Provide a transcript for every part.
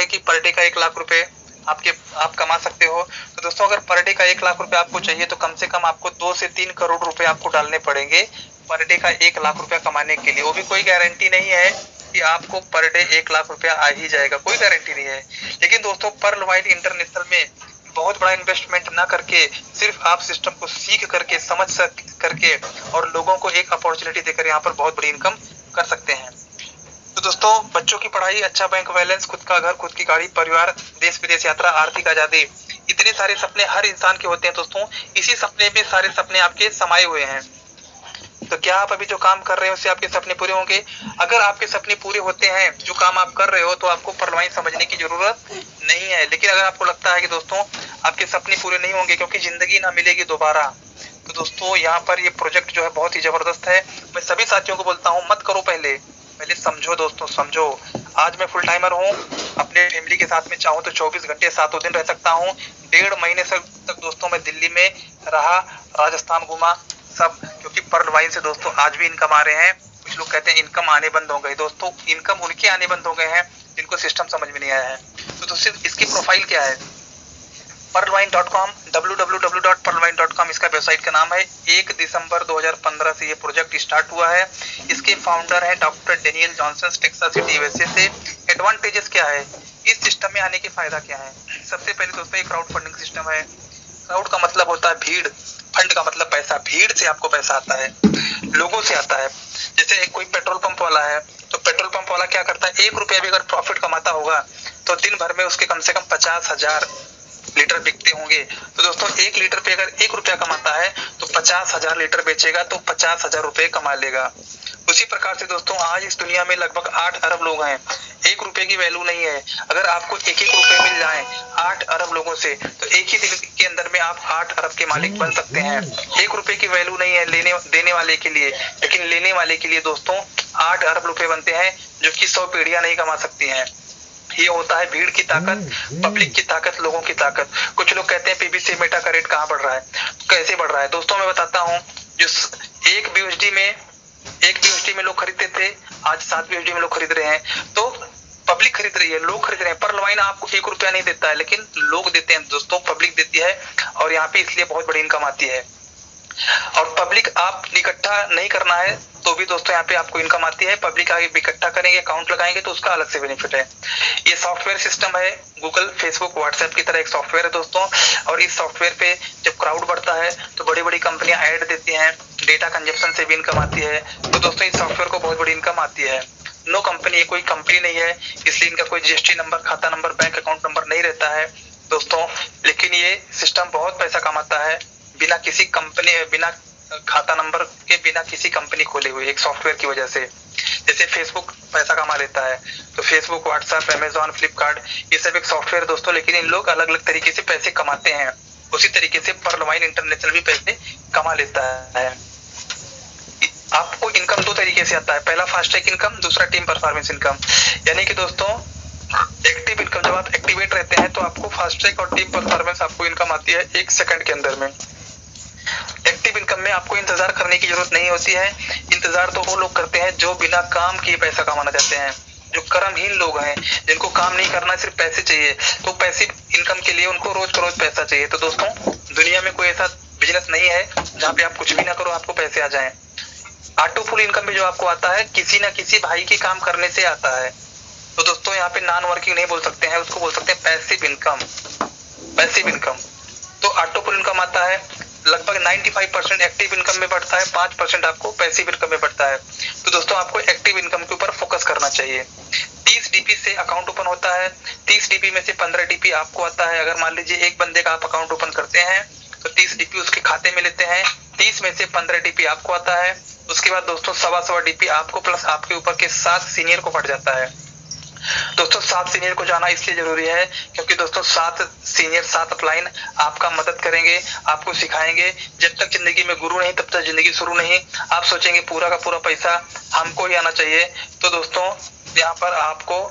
कि per day का 1 लाख रुपए आप कमा सकते हो। तो दोस्तों अगर पर डे का 1 लाख रुपए आपको चाहिए तो कम से कम आपको 2 से 3 करोड़ रुपए आपको डालने पड़ेंगे पर डे का 1 लाख रुपया कमाने के लिए। वो भी कोई गारंटी नहीं है कि आपको पर डे 1 लाख रुपया आ ही जाएगा, कोई गारंटी नहीं है। लेकिन दोस्तों पर्ल वाइन इंटरनेशनल में बहुत बड़ा इन्वेस्टमेंट ना करके सिर्फ आप सिस्टम को सीख करके समझ करके और लोगों को एक अपॉर्चुनिटी देकर यहाँ पर बहुत बड़ी इनकम कर सकते हैं। तो दोस्तों बच्चों की पढ़ाई, अच्छा बैंक बैलेंस, खुद का घर, खुद की गाड़ी, परिवार, देश विदेश यात्रा, आर्थिक आजादी, इतने सारे सपने हर इंसान के होते हैं दोस्तों। इसी सपने में सारे सपने आपके समाये हुए हैं। तो क्या आप अभी जो काम कर रहे हो उससे आपके सपने पूरे होंगे? अगर आपके सपने पूरे होते हैं, जो काम आप कर रहे हो, तो आपको पर्ल वाइन समझने की जरूरत नहीं है। लेकिन अगर आपको लगता है कि दोस्तों आपके सपने पूरे नहीं होंगे क्योंकि जिंदगी ना मिलेगी दोबारा, तो दोस्तों यहाँ पर ये प्रोजेक्ट जो है बहुत ही जबरदस्त है। मैं सभी साथियों को बोलता हूँ मत करो, पहले समझो दोस्तों, समझो। आज मैं फुल टाइमर हूँ, अपने फैमिली के साथ में चाहूँ तो 24 घंटे 7 दिन रह सकता हूँ। 1.5 महीने तक दोस्तों मैं दिल्ली में रहा, राजस्थान घूमा सब, क्योंकि पर्ल वाइन से दोस्तों आज भी इनकम आ रहे हैं। कुछ लोग कहते हैं इनकम आने बंद हो गए। दोस्तों इनकम उनके आने बंद हो गए हैं जिनको सिस्टम समझ में नहीं आया है। तो दोस्तों इसकी प्रोफाइल क्या है? pearlwine.com, www.pearlwine.com इसका वेबसाइट का नाम है। 1 दिसंबर 2015 से ये प्रोजेक्ट स्टार्ट हुआ है। इसके फाउंडर है doctor Daniel Johnson, Texas city USA से। एडवांटेजेस क्या है, इस सिस्टम में आने के फायदा क्या है? सबसे पहले दोस्तों एक क्राउड फंडिंग सिस्टम है। क्राउड का मतलब होता है भीड़, फंड का मतलब पैसा। भीड़ से आपको पैसा आता है, लोगों से आता है। जैसे एक कोई पेट्रोल पंप वाला है, तो पेट्रोल पंप वाला क्या करता है, 1 रुपया भी अगर प्रॉफिट कमाता होगा तो दिन भर में उसके कम से कम 50,000 लीटर बिकते होंगे। तो दोस्तों 1 लीटर पे अगर 1 रुपया कमाता है तो 50,000 लीटर बेचेगा तो 50,000 रुपए कमा लेगा। उसी प्रकार से दोस्तों आज इस दुनिया में लगभग 8 अरब लोग हैं। 1 रुपए की वैल्यू नहीं है। अगर आपको 1-1 रुपए मिल जाए 8 अरब लोगों से, तो एक ही दिन के अंदर में आप 8 अरब के मालिक बन सकते हैं। 1 रुपए की वैल्यू नहीं है देने वाले के लिए, लेकिन लेने वाले के लिए दोस्तों 8 अरब रुपए बनते हैं, जो कि 100 पीढ़ियां नहीं कमा सकती हैं। ये होता है भीड़ की ताकत, पब्लिक की ताकत, लोगों की ताकत। कुछ लोग कहते हैं पीबीसी मेटा का रेट कहाँ बढ़ रहा है, कैसे बढ़ रहा है? दोस्तों मैं बताता हूँ, जो एक बीयूएसडी में लोग खरीदते थे, आज 7 बीयूएसडी में लोग खरीद रहे हैं। तो पब्लिक खरीद रही है, लोग खरीद रहे हैं। पर्ल वाइन आपको 1 रुपया नहीं देता है, लेकिन लोग देते हैं दोस्तों, पब्लिक देती है। और यहाँ पे इसलिए बहुत बड़ी इनकम आती है। और पब्लिक आप इकट्ठा नहीं करना है तो भी दोस्तों यहाँ पे आपको इनकम आती है। पब्लिक आगे इकट्ठा करेंगे, अकाउंट लगाएंगे तो उसका अलग से बेनिफिट है। ये सॉफ्टवेयर सिस्टम है, गूगल, फेसबुक, व्हाट्सएप की तरह एक सॉफ्टवेयर है दोस्तों। और इस सॉफ्टवेयर पे जब क्राउड बढ़ता है तो बड़ी बड़ी कंपनियां ऐड देती हैं, डेटा कंजप्शन से भी इनकम आती है। तो दोस्तों इस सॉफ्टवेयर को बहुत बड़ी इनकम आती है। नो कंपनी, ये कोई कंपनी नहीं है, इसलिए इनका कोई जीएसटी नंबर, खाता नंबर, बैंक अकाउंट नंबर नहीं रहता है दोस्तों। लेकिन ये सिस्टम बहुत पैसा कमाता है बिना किसी कंपनी, बिना खाता नंबर के, बिना किसी कंपनी खोले हुए, एक सॉफ्टवेयर की वजह से। जैसे फेसबुक पैसा कमा लेता है, तो फेसबुक, व्हाट्सएप, अमेजॉन, फ्लिपकार्ट, ये सब एक सॉफ्टवेयर दोस्तों, लेकिन इन लोग अलग अलग तरीके से पैसे कमाते हैं। उसी तरीके से पर्ल वाइन इंटरनेशनल भी पैसे कमा लेता है। आपको इनकम 2 तरीके से आता है, पहला फास्ट ट्रैक इनकम, दूसरा टीम परफॉर्मेंस इनकम। यानी कि दोस्तों एक्टिव इनकम, जब आप एक्टिवेट रहते हैं तो आपको फास्ट ट्रैक और टीम परफॉर्मेंस आपको इनकम आती है 1 सेकंड के अंदर में। एक्टिव इनकम में आपको इंतजार करने की जरूरत नहीं होती है। इंतजार तो वो लोग करते हैं जो बिना काम किए पैसा कमाना चाहते हैं, जो कर्महीन लोग हैं, जिनको काम नहीं करना, सिर्फ पैसे चाहिए। तो पैसिव इनकम के लिए उनको रोज का रोज पैसा चाहिए। तो दोस्तों दुनिया में कोई ऐसा बिजनेस नहीं है जहाँ पे आप कुछ भी ना करो आपको पैसे आ जाएं। ऑटो फुल इनकम में जो आपको आता है किसी ना किसी भाई के काम करने से आता है। तो दोस्तों यहाँ पे नॉन वर्किंग नहीं बोल सकते हैं, उसको बोल सकते हैं पैसिव इनकम। पैसिव इनकम तो ऑटो फुल इनकम आता है, लगभग 95% एक्टिव इनकम में बढ़ता है, 5% आपको पैसिव इनकम में बढ़ता है। तो दोस्तों आपको एक्टिव इनकम के ऊपर फोकस करना चाहिए। 30 डीपी से अकाउंट ओपन होता है, 30 डीपी में से 15 डीपी आपको आता है। अगर मान लीजिए एक बंदे का आप अकाउंट ओपन करते हैं तो 30 डीपी उसके खाते में लेते हैं, 30 में से 15 डीपी आपको आता है। उसके बाद दोस्तों 1.25 डीपी आपको प्लस आपके ऊपर के 7 सीनियर को पड़ जाता है। दोस्तों 7 सीनियर को जाना इसलिए जरूरी है क्योंकि दोस्तों 7 सीनियर, 7 अपलाइन आपका मदद करेंगे, आपको सिखाएंगे। जब तक जिंदगी में गुरु नहीं तब तक जिंदगी शुरू नहीं। आप सोचेंगे पूरा का पूरा पैसा हमको ही आना चाहिए, तो दोस्तों यहाँ पर आपको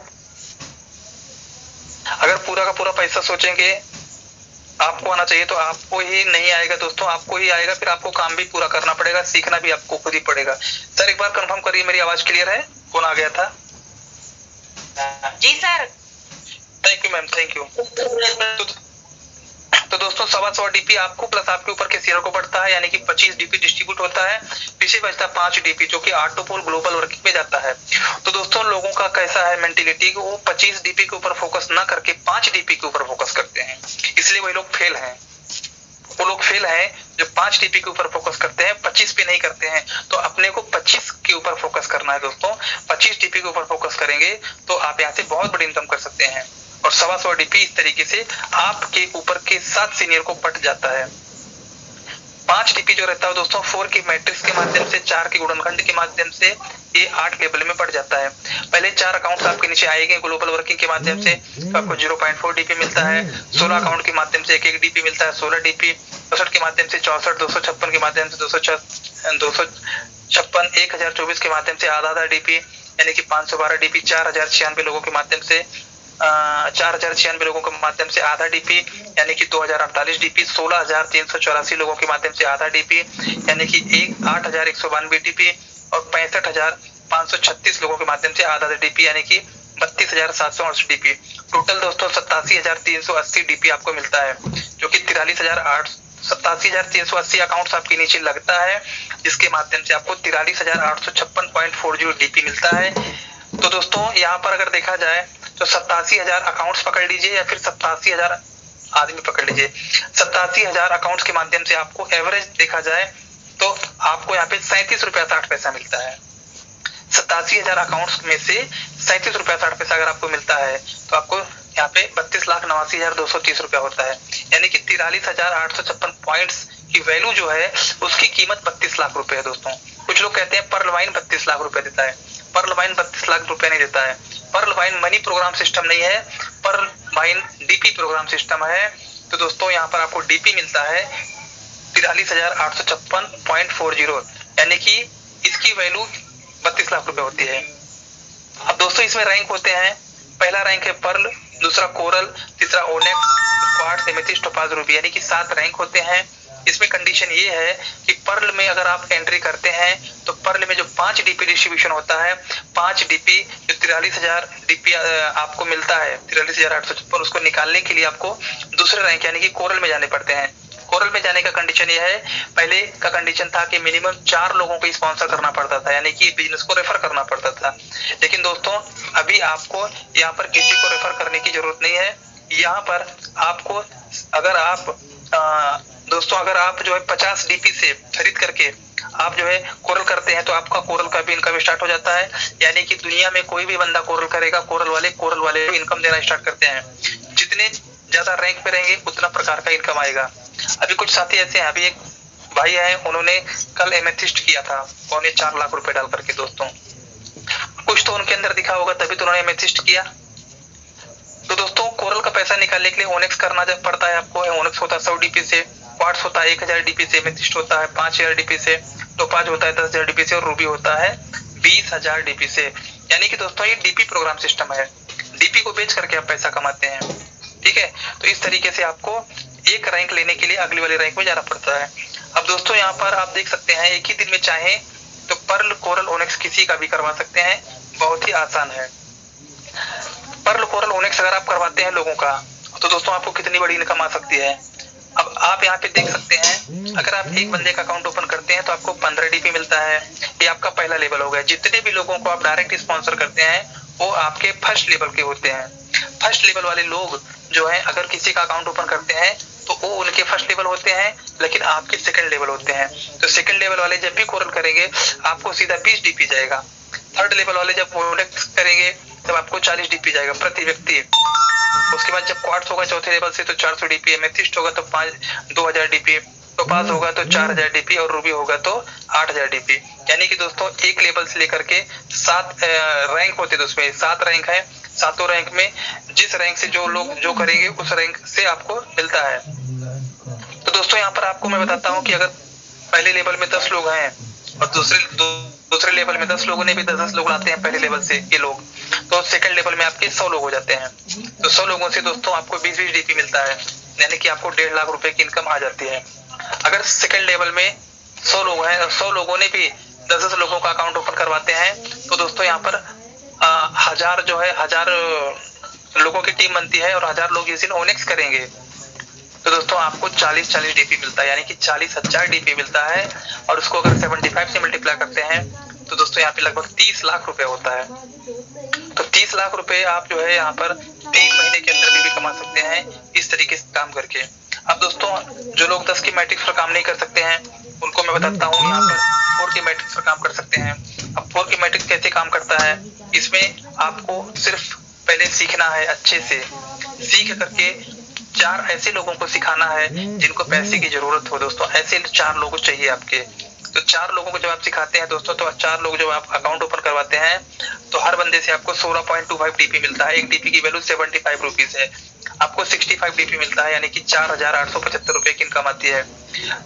अगर पूरा का पूरा पैसा सोचेंगे आपको आना चाहिए तो आपको ही नहीं आएगा दोस्तों, आपको ही आएगा। फिर आपको काम भी पूरा करना पड़ेगा, सीखना भी आपको खुद ही पड़ेगा। सर एक बार कंफर्म करिए मेरी आवाज क्लियर है? कौन आ गया था? जी sir. Thank you ma'am, thank you. तो दोस्तों 125 डीपी आपको प्लस आपके ऊपर के शेयर को बढ़ता है, यानी कि 25 डीपी डिस्ट्रीब्यूट होता है, पीछे बचता 5 डीपी जो कि ऑटोपोल ग्लोबल वर्किंग में जाता है। तो दोस्तों लोगों का कैसा है मेंटेलिटी कि वो 25 डीपी के ऊपर फोकस ना करके 5 डीपी के ऊपर फोकस करते हैं, इसलिए वही लोग फेल हैं। वो लोग फेल हैं जो 5 डीपी के ऊपर फोकस करते हैं, 25 पे नहीं करते हैं। तो अपने को 25 के ऊपर फोकस करना है दोस्तों। 25 डीपी के ऊपर फोकस करेंगे तो आप यहाँ से बहुत बड़ी इनकम कर सकते हैं। और 125 डीपी इस तरीके से आपके ऊपर के 7 सीनियर को बट जाता है। 5 डीपी जो रहता है दोस्तों 4 की मैट्रिक्स के माध्यम से, 4 के गुणनखंड के माध्यम से ये 8 लेवल में बढ़ जाता है। पहले 4 अकाउंट्स आपके नीचे आएंगे ग्लोबल वर्किंग के माध्यम से, तो आपको 0.4 डीपी मिलता है। 16 अकाउंट के माध्यम से 1 डीपी मिलता है, 16 डीपी। 64 के माध्यम से 64, 256 के माध्यम से 256, 1024 के माध्यम से आधा डीपी यानी कि 512 डीपी। 4096 लोगों के माध्यम से 4096 लोगों के माध्यम से आधा डीपी यानी कि 2048 डीपी। 16384 लोगों के माध्यम से आधा डीपी यानी कि 8192 डीपी। और 65536 लोगों के माध्यम से आधा डीपी यानी कि 32768 डीपी। टोटल दोस्तों 87380 डीपी आपको मिलता है, जो कि 87380 अकाउंट्स आपके नीचे लगता है, जिसके माध्यम से आपको 43856.40 डीपी मिलता है। तो दोस्तों यहाँ पर अगर देखा जाए तो 87,000 अकाउंट्स पकड़ लीजिए या फिर 87,000 आदमी पकड़ लीजिए। 87,000 अकाउंट्स के माध्यम से आपको एवरेज देखा जाए तो आपको यहाँ पे 37 रुपया 60 पैसा मिलता है। 87,000 अकाउंट्स में से 37 रुपया 60 पैसा अगर आपको मिलता है तो आपको यहाँ पे 32,89,230 रुपया होता है, यानी कि 43,856 पॉइंट्स की वैल्यू जो है उसकी कीमत 32 लाख रुपए है दोस्तों। कुछ लोग कहते हैं पर्ल वाइन 32 लाख रुपए देता है। पर्ल वाइन 32 लाख रुपए नहीं देता है। Pearl Vine money program system नहीं है, Pearl Vine DP program system है। तो दोस्तों यहाँ पर आपको डीपी मिलता है 43,856.40, यानी कि इसकी वैल्यू 32 लाख रुपए होती है। अब दोस्तों इसमें रैंक होते हैं, पहला रैंक है पर्ल, दूसरा कोरल, तीसरा ओनेक्स, क्वार्ट्ज, एमेथिस्ट, टोपाज, रूबी, यानी कि 7 रैंक होते हैं। इसमें कंडीशन ये है कि पर्ल में अगर आप एंट्री करते हैं तो पर्ल में जो 5 डीपी डिस्ट्रीब्यूशन होता है, 5 डीपी जो 43,000 डीपी आपको मिलता है 43,856, उसको निकालने के लिए आपको दूसरे रैंक यानी कि कोरल में जाने पड़ते हैं। कोरल में जाने का कंडीशन यह है, पहले का कंडीशन था कि मिनिमम 4 लोगों को स्पॉन्सर करना पड़ता था, यानी कि बिजनेस को रेफर करना पड़ता था। लेकिन दोस्तों अभी आपको यहाँ पर किसी को रेफर करने की जरूरत नहीं है। यहाँ पर आपको अगर आप दोस्तों अगर आप जो है 50 डीपी से खरीद करके आप जो है कोरल करते हैं तो आपका कोरल का भी इनकम स्टार्ट हो जाता है, यानी कि दुनिया में कोई भी बंदा कोरल करेगा, कोरल वाले इनकम देना स्टार्ट करते हैं। जितने ज्यादा रैंक पे रहेंगे उतना प्रकार का इनकम आएगा। अभी कुछ साथी ऐसे हैं, अभी एक भाई है, उन्होंने कल एमेथिस्ट किया था 4.25 लाख रुपए डाल करके। दोस्तों कुछ तो उनके अंदर दिखा होगा तभी तो उन्होंने एमेथिस्ट किया। तो दोस्तों कोरल का पैसा निकालने के लिए ओनेक्स करना जब पड़ता है आपको। ओनेक्स होता है 100 डीपी से, क्वार्ट्ज होता है 1000 डीपी से, एमेथिस्ट होता है 5000 डीपी से, टोपाज होता है 10,000 डीपी से और रूबी होता है 20,000 डीपी से। यानी कि दोस्तों ये डीपी प्रोग्राम सिस्टम है, डीपी को बेच करके आप पैसा कमाते हैं, ठीक है। तो इस तरीके से आपको एक रैंक लेने के लिए अगली वाली रैंक में जाना पड़ता है। अब दोस्तों यहाँ पर आप देख सकते हैं एक ही दिन में चाहे तो पर्ल, कोरल, ओनेक्स किसी का भी करवा सकते हैं, बहुत ही आसान है। पर्ल, कोरल, ओनेक्स अगर आप करवाते हैं लोगों का तो दोस्तों आपको कितनी बड़ी इनकम आ सकती है। अब आप यहाँ पे देख सकते हैं, अगर आप एक बंदे का अकाउंट ओपन करते हैं तो आपको 15 डीपी मिलता है। ये आपका पहला लेवल हो गया। जितने भी लोगों को आप डायरेक्ट स्पॉन्सर करते हैं वो आपके फर्स्ट लेवल के होते हैं। फर्स्ट लेवल वाले लोग जो है अगर किसी का अकाउंट ओपन करते हैं तो वो उनके फर्स्ट लेवल होते हैं, लेकिन आपके सेकंड लेवल होते हैं। तो सेकंड लेवल वाले जब भी कोरल करेंगे आपको सीधा 20 डीपी जाएगा। थर्ड लेवल वाले जब ओनेक्स करेंगे तब आपको 40 डीपी जाएगा प्रति व्यक्ति। उसके बाद जब क्वार्ट्ज होगा चौथे लेवल से तो 400 डीपी, एमेथिस्ट होगा तो 2000 डीपी, टोपाज होगा तो 4000 डीपी और रूबी होगा तो 8000 डीपी। यानी कि दोस्तों एक लेवल से लेकर के 7 रैंक होते हैं, उसमें 7 रैंक है। 7 रैंक में जिस रैंक से जो लोग जो करेंगे उस रैंक से आपको मिलता है। तो दोस्तों यहाँ पर आपको मैं बताता हूँ कि अगर पहले लेवल में 10 लोग हैं और दूसरे लेवल में 10 लोगों ने भी 10 लोग आते हैं पहले लेवल से ये लोग, तो सेकंड लेवल में आपके 100 लोग हो जाते हैं। तो 100 लोगों से दोस्तों आपको 20-20 डीपी मिलता है, यानी कि आपको 1.5 लाख रुपए की इनकम आ जाती है। अगर सेकंड लेवल में 100 लोग हैं और 100 लोगों ने भी 10 लोगों का अकाउंट ओपन करवाते हैं तो दोस्तों यहाँ पर 1000 लोगों की टीम बनती है और 1000 लोग इस दिन ओनेक्स करेंगे तो दोस्तों आपको 40 डीपी मिलता है, यानी कि 40,000 डीपी मिलता है। और उसको अगर 75 से मल्टीप्लाई करते हैं तो दोस्तों यहाँ पे लगभग 30 लाख रुपए होता है। तो 30 लाख रुपए आप जो है यहाँ पर 3 महीने के अंदर भी कमा सकते हैं इस तरीके से काम करके। अब दोस्तों जो लोग 10 की मैट्रिक्स पर काम नहीं कर सकते हैं उनको मैं बताता हूँ यहाँ पर 4 की मैट्रिक्स पर काम कर सकते हैं। अब 4 की मैट्रिक्स कैसे काम करता है, इसमें आपको सिर्फ पहले सीखना है, अच्छे से सीख करके 4 ऐसे लोगों को सिखाना है जिनको पैसे की जरूरत हो। दोस्तों ऐसे 4 लोग चाहिए आपके। तो 4 लोगों को जब आप सिखाते हैं दोस्तों, तो 4 लोग जब आप अकाउंट ओपन करवाते हैं तो हर बंदे से आपको 16.25 डीपी मिलता है। एक डीपी की वैल्यू 75 रुपीज है, आपको 65 डीपी मिलता है, यानी कि 4,875 रुपए की इनकम आती है।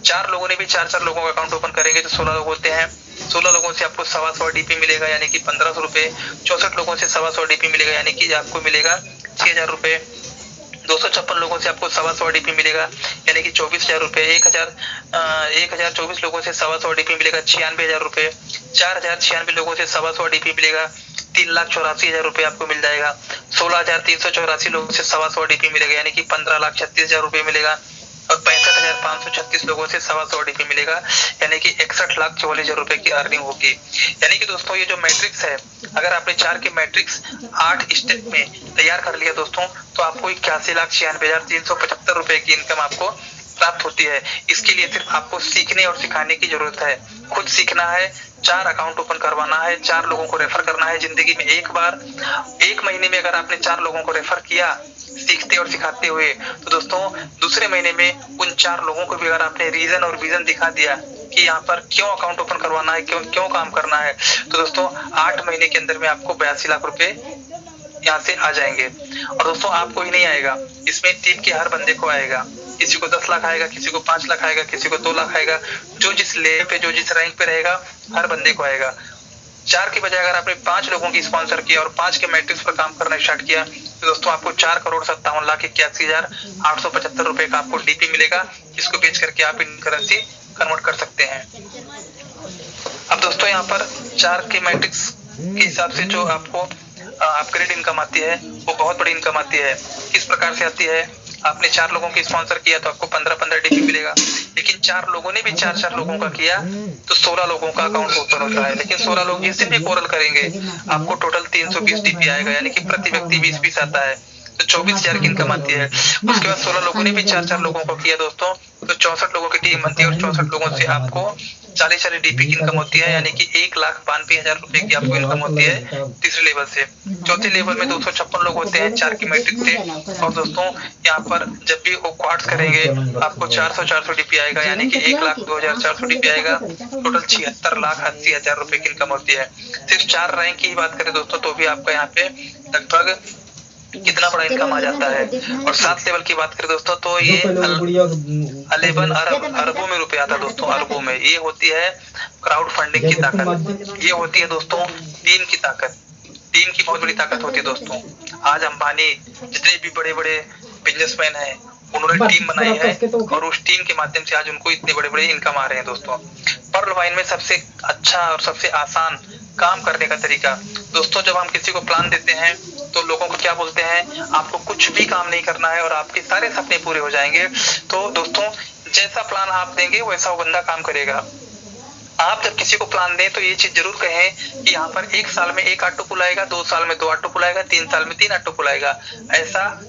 4 लोगों ने भी 4 लोगों का अकाउंट ओपन करेंगे तो 16 लोग होते हैं। 16 लोगों से आपको 125 डीपी मिलेगा, यानी कि 1500 रुपए। 64 लोगों से 125 डीपी मिलेगा, यानी कि आपको मिलेगा 6,000 रुपए। 256 लोगों से आपको 125 डीपी मिलेगा, यानी कि 24,000 रुपए। 1024 लोगों से 125 डीपी मिलेगा, 96,000 रुपए। 4,096 लोगों से 125 डीपी मिलेगा, 3,84,000 रुपए आपको मिल जाएगा। 16,384 लोगों से 125 डीपी मिलेगा, यानी कि 15,36,000 रुपए मिलेगा। और 65,536 लोगों से 125 डीपी मिलेगा, यानी कि 61,44,000 रुपए की अर्निंग होगी। यानी कि दोस्तों ये जो मैट्रिक्स है, अगर आपने 4 की मैट्रिक्स 8 स्टेप में तैयार कर लिया दोस्तों, तो आपको 81,96,375 रुपए की इनकम आपको प्राप्त होती है। इसके लिए सिर्फ आपको सीखने और सिखाने की जरूरत है। खुद सीखना है, 4 अकाउंट ओपन करवाना है, 4 लोगों को रेफर करना है जिंदगी में एक बार। 1 महीने में अगर आपने 4 लोगों को रेफर किया सीखते और सिखाते हुए, तो दोस्तों दूसरे महीने में उन 4 लोगों को भी अगर आपने रीजन और विजन दिखा दिया कि यहाँ पर क्यों अकाउंट ओपन करवाना है, क्यों काम करना है, तो दोस्तों 8 महीने के अंदर में आपको 82 लाख रुपए यहाँ से आ जाएंगे। और दोस्तों आपको ही नहीं आएगा, इसमें टीम के हर बंदे को आएगा। किसी को 10 लाख आएगा, किसी को 5 लाख आएगा, किसी को 2 लाख आएगा। जो जिस लेवल पे, जो जिस रैंक पे रहेगा, हर बंदे को आएगा। 4 की बजाय अगर आपने 5 लोगों की स्पॉन्सर किया और 5 के मैट्रिक्स पर काम करना स्टार्ट किया, तो दोस्तों आपको 4,57,81,875 रुपए का आपको डीपी मिलेगा, जिसको बेच करके आप इन करेंसी कन्वर्ट कर सकते हैं। अब दोस्तों यहाँ पर 4 के मैट्रिक्स के हिसाब से जो आपको अपग्रेड इनकम आती है, वो बहुत बड़ी इनकम आती है। किस प्रकार से आती है, आपने 4 लोगों की स्पॉन्सर किया तो आपको 15 डीपी मिलेगा, लेकिन 4 लोगों ने भी 4 लोगों का किया तो 16 लोगों का अकाउंट ओपन होता है। लेकिन 16 लोग जिस दिन भी कोरल करेंगे आपको टोटल 320 डीपी आएगा, यानी कि प्रति व्यक्ति 20 आता है, तो 24,000 की इनकम आती है। उसके बाद 16 लोगों ने भी 4 लोगों को किया दोस्तों, तो 64 लोगों की टीम बनती है और 64 लोगों से आपको 40 डीपी की इनकम होती है, यानी कि 1,92,000 रुपए की आपको इनकम होती है तीसरे लेवल से। चौथे लेवल में 256 लोग होते हैं 4 की मैट्रिक से। और दोस्तों यहाँ पर जब भी वो क्वार्ट्स करेंगे आपको 400 डीपी आएगा, यानी कि 1,02,400 डीपी आएगा। टोटल 76,80,000 रुपए की इनकम होती है। सिर्फ 4 रैंक की बात करें दोस्तों तो भी आपका यहाँ पे लगभग कितना बड़ा इनकम आ जाता है। और 7 लेवल की बात करें दोस्तों तो ये 11 अरबों में रुपए आता है दोस्तों, अरबों में। ये होती है क्राउड फंडिंग की ताकत, ये होती है दोस्तों टीम की ताकत। टीम की बहुत बड़ी ताकत होती है दोस्तों। आज अंबानी जितने भी बड़े बड़े बिजनेसमैन हैं, उन्होंने टीम बनाई है और उस टीम के माध्यम से आज उनको इतने बड़े बड़े इनकम आ रहे हैं दोस्तों। पर्ल वाइन में सबसे अच्छा और सबसे आसान काम करने का तरीका दोस्तों, जब हम किसी को प्लान देते हैं तो लोगों को क्या बोलते हैं, आपको कुछ भी काम नहीं करना है और आपके सारे सपने पूरे हो जाएंगे। तो दोस्तों जैसा प्लान आप देंगे वैसा वो बंदा काम करेगा। आप जब किसी को प्लान दें तो ये चीज जरूर कहें कि यहाँ पर 1 साल में 1 ऑटो पुल आएगा, 2 साल में 2 ऑटो पुल आएगा, 3 साल में 3 ऑटो पुल आएगा। ऐसा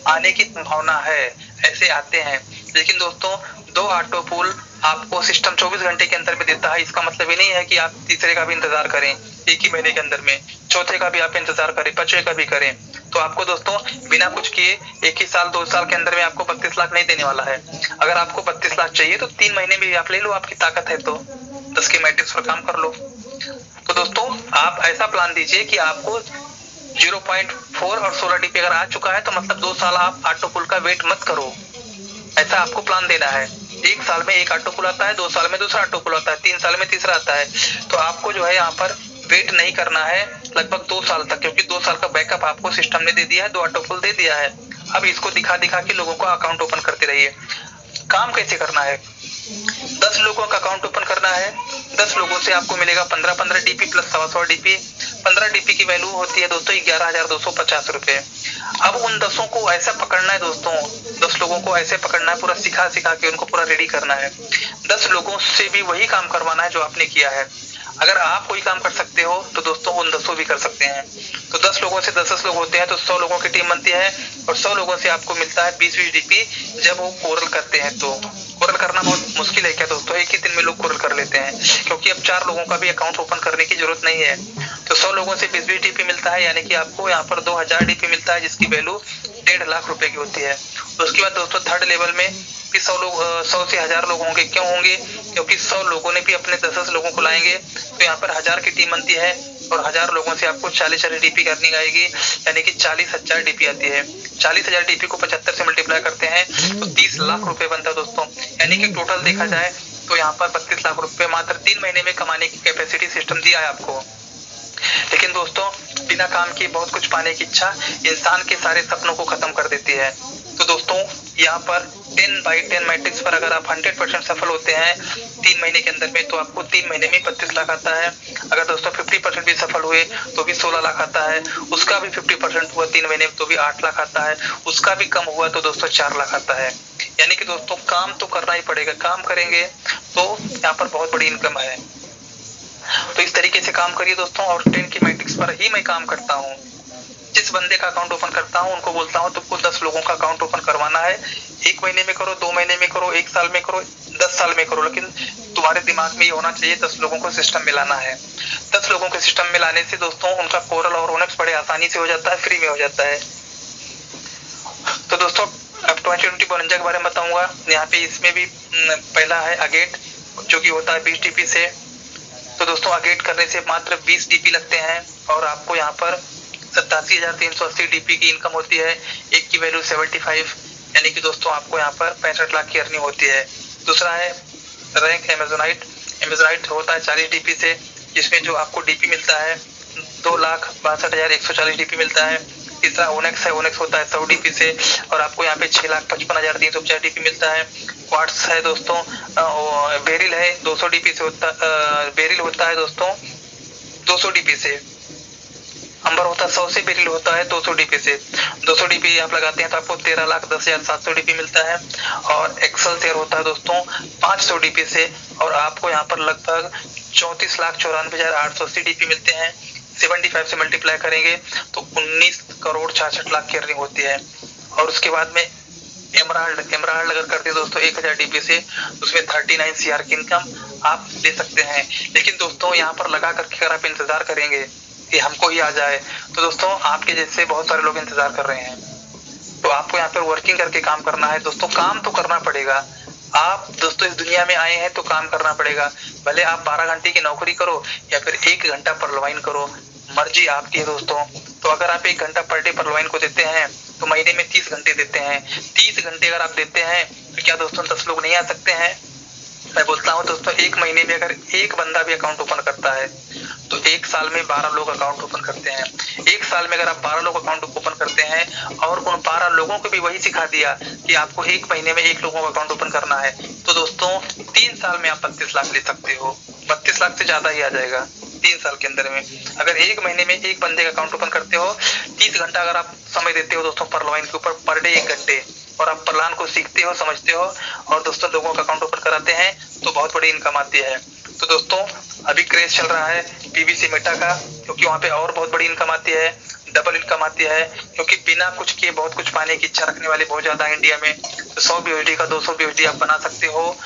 आने की संभावना है, ऐसे आते हैं। लेकिन दोस्तों 2 ऑटो पुल आपको सिस्टम 24 घंटे के अंदर में देता है। इसका मतलब ये नहीं है कि आप तीसरे का भी इंतजार करें 1 ही महीने के अंदर में, चौथे का भी आप इंतजार करें, 5वें का भी करें। तो आपको दोस्तों बिना कुछ किए 1 ही साल 2 साल के अंदर में आपको 32 लाख नहीं देने वाला है। अगर आपको 32 लाख चाहिए तो 3 महीने में आप ले लो, आपकी ताकत है तो 10 के मैट्रिक्स पर काम कर लो। तो दोस्तों आप ऐसा प्लान दीजिए कि आपको 0.4 और 16 डीपी अगर आ चुका है तो मतलब 2 साल आप ऑटो पुल का वेट मत करो। ऐसा आपको प्लान देना है। 1 साल में 1 ऑटो पुल आता है, 2 साल में दूसरा ऑटो पुल आता है, 3 साल में तीसरा आता है। तो आपको जो है यहाँ पर वेट नहीं करना है लगभग 2 साल तक, क्योंकि 2 साल का बैकअप आपको सिस्टम ने दे दिया है, 2 ऑटो पुल दे दिया है। अब इसको दिखा दिखा के लोगों को अकाउंट ओपन करते रहिए। काम कैसे करना है, 10 लोगों का अकाउंट ओपन करना है। 10 लोगों से आपको मिलेगा 15 डीपी प्लस 125 डीपी। 15 डीपी की वैल्यू होती है दोस्तों 11,250 रुपए। अब उन 10 को ऐसा पकड़ना है दोस्तों, 10 लोगों को ऐसे पकड़ना है, पूरा सिखा सिखा के उनको पूरा रेडी करना है। 10 लोगों से भी वही काम करवाना है जो आपने किया है। अगर आप कोई काम कर सकते हो तो दोस्तों उन 10 भी कर सकते हैं। तो 10 लोगों से 10 लोग होते हैं तो 100 लोगों की टीम बनती है, और 100 लोगों से आपको मिलता है 20-20 डीपी जब वो कोरल करते हैं। तो कोरल करना बहुत मुश्किल है क्या दोस्तों? एक ही दिन में लोग कोरल कर लेते हैं, क्योंकि अब 4 लोगों का भी अकाउंट ओपन करने की जरूरत नहीं है। तो 100 लोगों से 20-20 डीपी मिलता है, यानी कि आपको यहाँ पर 2000 डीपी मिलता है, जिसकी वैल्यू 1.5 लाख रुपए की होती है। तो उसके बाद दोस्तों थर्ड लेवल में भी 100 से 1000 लोग होंगे। क्यों होंगे? क्योंकि 100 लोगों ने भी अपने 10 लोगों को लाएंगे, तो यहाँ पर 1000 की टीम बनती है, और 1000 लोगों से आपको 40 डीपी करनी आएगी, यानी कि 40,000 डीपी आती है। 40,000 डीपी को 75 से मल्टीप्लाई करते हैं तो 30 लाख रुपए बनता है दोस्तों। यानी कि टोटल देखा जाए तो यहाँ पर 32 लाख रुपए मात्र 3 महीने में कमाने की कैपेसिटी सिस्टम दिया है आपको। लेकिन दोस्तों बिना काम किए बहुत कुछ पाने की इच्छा इंसान के सारे सपनों को खत्म कर देती है। तो दोस्तों यहाँ पर 10/10 मैट्रिक्स पर अगर आप 100% सफल होते हैं 3 महीने के अंदर में, तो आपको 3 महीने में 32 लाख आता है। अगर दोस्तों 50% भी सफल हुए तो भी 16 लाख आता है। उसका भी 50% हुआ 3 महीने में तो भी 8 लाख आता है। उसका भी कम हुआ तो दोस्तों 4 लाख आता है। यानी कि दोस्तों काम तो करना ही पड़ेगा, काम करेंगे तो यहाँ पर बहुत बड़ी इनकम है। तो इस तरीके से काम करिए दोस्तों, और 10 की मैट्रिक्स पर ही मैं काम करता हूँ। जिस बंदे का अकाउंट ओपन करता हूँ उनको बोलता हूँ तुमको 10 लोगों का अकाउंट ओपन करवाना है। 1 महीने में करो, 2 महीने में करो, 1 साल में करो, 10 साल में करो, लेकिन तुम्हारे दिमाग में ये होना चाहिए 10 लोगों को सिस्टम में लाना है। 10 लोगों के सिस्टम में लाने से दोस्तों उनका कोरल और ओनेक्स बड़े आसानी से हो जाता है, फ्री में हो जाता है। तो दोस्तों अब 2020 के बारे में बताऊंगा। यहाँ पे इसमें भी पहला है अगेट, जो कि होता है 20 डीपी से। तो दोस्तों अगेट करने से मात्र 20 डीपी लगते हैं, और आपको यहाँ पर 87,380 डीपी की इनकम होती है। एक की वैल्यू 75, यानी कि दोस्तों आपको यहाँ पर 65 लाख की अर्निंग होती है। दूसरा है रैंक एमेजोनाइट। एमेजोनाइट होता है 40 डीपी से, जिसमें जो आपको डीपी मिलता है 2,62,140 डीपी मिलता है। तीसरा ओनेक्स है, ओनेक्स होता है 100 डीपी से, और आपको यहाँ पे 6,55,350 डीपी मिलता है। क्वार्ट्स है दोस्तों, बेरिल है 200 डीपी से बेरिल होता है दोस्तों 200 डीपी से। अंबर होता है 100 से, बेरिल होता है 200 डीपी से। 200 डीपी आप लगाते हैं तो आपको 13,10,700 डीपी मिलता है। और एक्सल शेयर होता है दोस्तों 500 डीपी से, और आपको यहाँ पर लगभग 34,94,880 डीपी मिलते हैं। 75 से मल्टीप्लाई करेंगे तो 19,66,00,000 की अर्निंग होती है। और उसके बाद में एमराल्ड अगर करते हैं दोस्तों 1000 डीपी से, उसमें 39 CR की इनकम आप ले सकते हैं। लेकिन दोस्तों यहाँ पर लगा करके अगर आप इंतजार करेंगे कि हमको ही आ जाए, तो दोस्तों आपके जैसे बहुत सारे लोग इंतजार कर रहे हैं। तो आपको यहाँ पर वर्किंग करके काम करना है दोस्तों, काम तो करना पड़ेगा। आप दोस्तों इस दुनिया में आए हैं तो काम करना पड़ेगा, भले आप 12 घंटे की नौकरी करो या फिर 1 घंटा परलवाइन करो, मर्जी आपकी है दोस्तों। तो अगर आप 1 घंटा पर डे परलवाइन को देते हैं तो महीने में 30 घंटे देते हैं। 30 घंटे अगर आप देते हैं तो क्या दोस्तों 10 लोग नहीं आ सकते हैं? मैं बोलता हूँ दोस्तों 1 महीने में अगर एक बंदा भी अकाउंट ओपन करता है तो 1 साल में 12 लोग अकाउंट ओपन करते हैं। 1 साल में अगर आप 12 लोग अकाउंट ओपन करते हैं और उन 12 लोगों को भी वही सिखा दिया कि आपको 1 महीने में 1 लोगों का अकाउंट ओपन करना है, तो दोस्तों 3 साल में आप 32 लाख ले सकते हो। 32 लाख से ज्यादा ही आ जाएगा 3 साल के अंदर में। अगर 1 महीने में 1 बंदे का अकाउंट ओपन करते हो, 30 घंटा अगर आप समय देते हो दोस्तों परलवाइन के ऊपर पर डे 1 घंटे, और आप परलान को सीखते हो, समझते हो, और दोस्तों लोगों का अकाउंट ओपन कराते हैं तो बहुत बड़ी इनकम आती है। तो दोस्तों अभी क्रेज चल रहा है पीवीसी मेटा का, क्योंकि वहाँ पे और बहुत बड़ी इनकम आती है, डबल इनकम आती है, क्योंकि बिना कुछ किए बहुत कुछ पाने की इच्छा रखने वाले बहुत ज्यादा इंडिया में। तो 100 BUSD का 200 BUSD आप बना सकते हो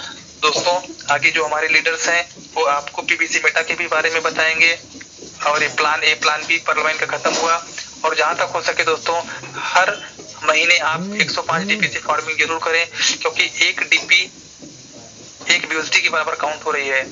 दोस्तों। आगे जो हमारे लीडर्स हैं वो आपको पीवीसी मेटा के भी बारे में बताएंगे, और ये प्लान भी परलवाइन का खत्म हुआ। और जहां तक हो सके दोस्तों हर महीने आप 105 डीपी से फार्मिंग जरूर करें, क्योंकि 1 डीपी 1 BUSD के बराबर काउंट हो रही है।